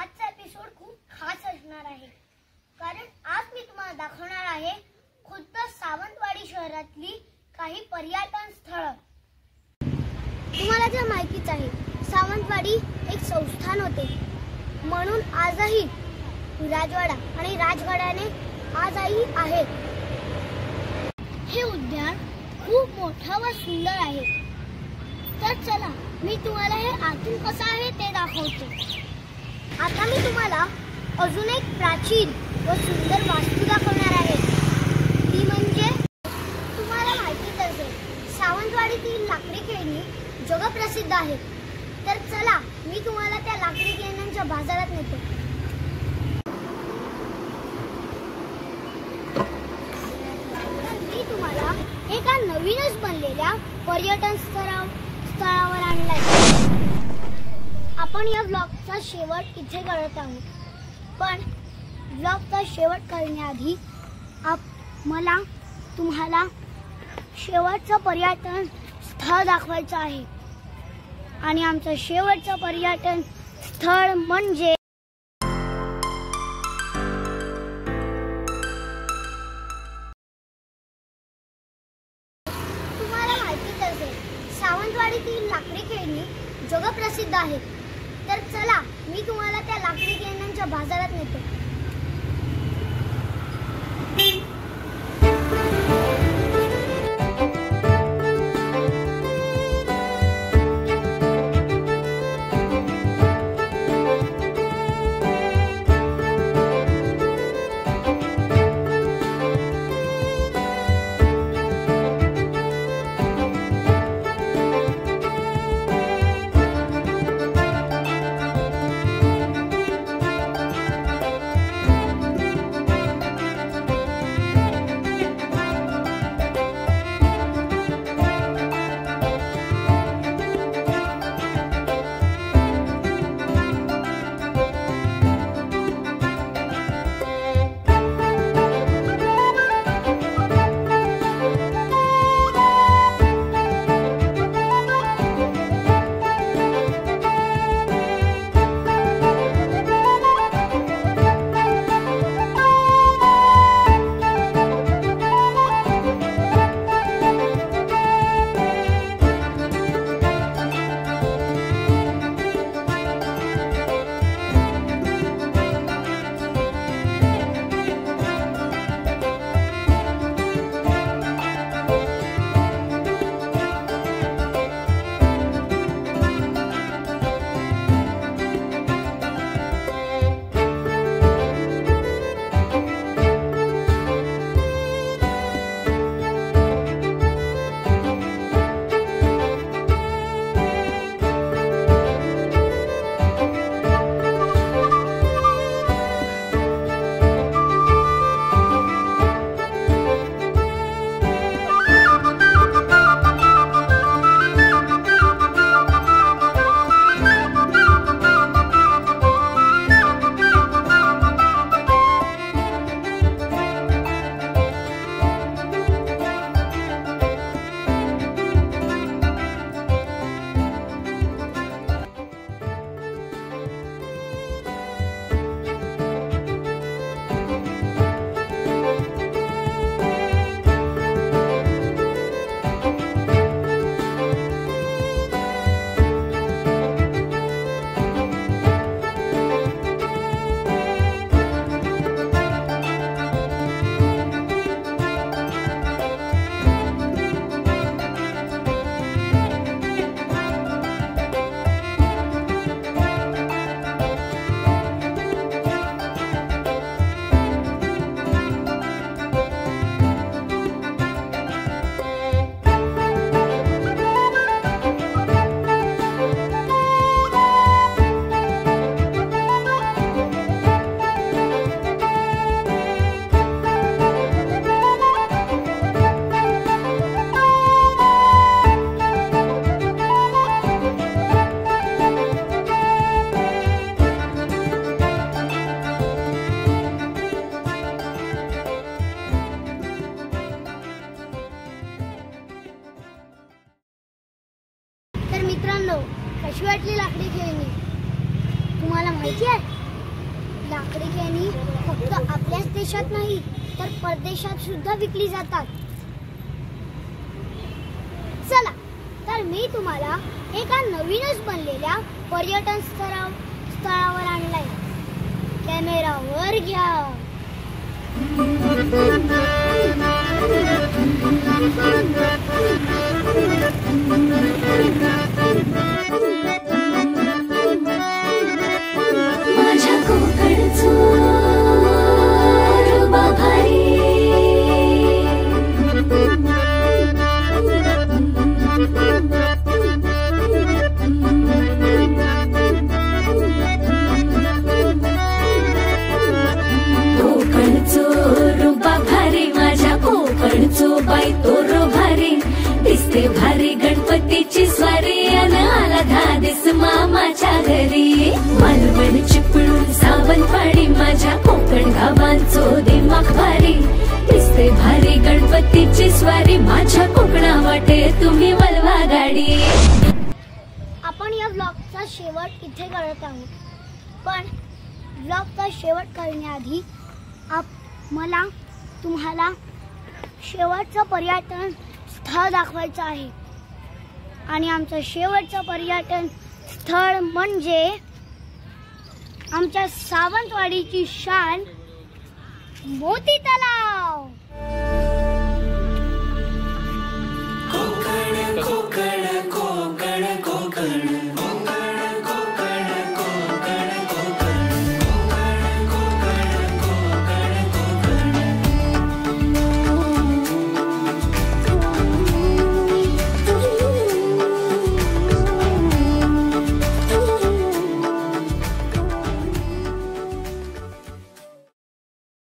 आजचा एपिसोड खूप खास असणार आहे, कारण आज मी तुम्हाला दाखवणार आहे खुद्द सावंतवाडी शहरातली काही पर्यटन स्थळ। तुम्हाला जर माहितीच आहे, सावंतवाडी एक संस्थान होते, म्हणून आजही राजवाडा आणि राजवाड्याने आजही आहे। हे उद्यान खूप मोठं व सुंदर आहे, तर चला मी तुम्हाला हे आतून कसं आहे ते दाखवतो। आता मी तुम्हाला अजून एक प्राचीन व सुंदर वास्तू दाखवणार आहे, ती म्हणजे तुम्हाला माहितीच असेल, सावंतवाडीतील लाकडी खेळणी जगप्रसिद्ध आहे। तर चला मी तुम्हाला त्या लाकडी खेळण्यांच्या बाजारात नेतो। मी तुम्हाला एका नवीनच बनलेल्या पर्यटन स्थळावर आणलाय। आपण या ब्लॉगचा शेवट इथे करत आहोत, पण ब्लॉगचा शेवट करण्याआधी मला तुम्हाला शेवटचं पर्यटन स्थळ दाखवायचं आहे, आणि आमचं शेवटचं पर्यटन स्थळ म्हणजे तुम्हाला माहितीच असेल, सावंतवाडीतील लाकडी खेळणी जगप्रसिद्ध आहे। तर चला मी तुम्हाला त्या लाकडी खेळण्यांच्या बाजारात नेतो। कशी वाटली लाकडी खेळणी? तुम्हाला माहिती आहे लाकडी खेळणी फक्त आपल्याच देशात नाही तर परदेशात सुद्धा विकली जातात. चला तर मी तुम्हाला एका नवीनच बनलेल्या पर्यटन स्थळावर आणलाय. कॅमेरावर घ्या. माझ्या कोकणचो रुबा भारी, कोकणचो रुबा भारी, माझ्या कोकणचो बाई तो भारी, दिसते भारी गणपतीची स्वारी, अन आला धादिस मामाच्या घरी. मालवण चिपळूण सावंतवाडी, माझ्या कोकण गावांचो दिमाग भारी, दिसते भारी गणपतीची स्वारी, माझ्या कोकणा वाटे तुम्ही वलवा गाडी. आपण या ब्लॉगचा शेवट इथे करत आहोत, पण ब्लॉगचा शेवट करण्याआधी मला तुम्हाला शेवटचं पर्यटन स्थळ दाखवायचं आहे. आणि आमचं शेवटचं पर्यटन स्थळ म्हणजे आमच्या सावंतवाडीची शान मोती तलाव.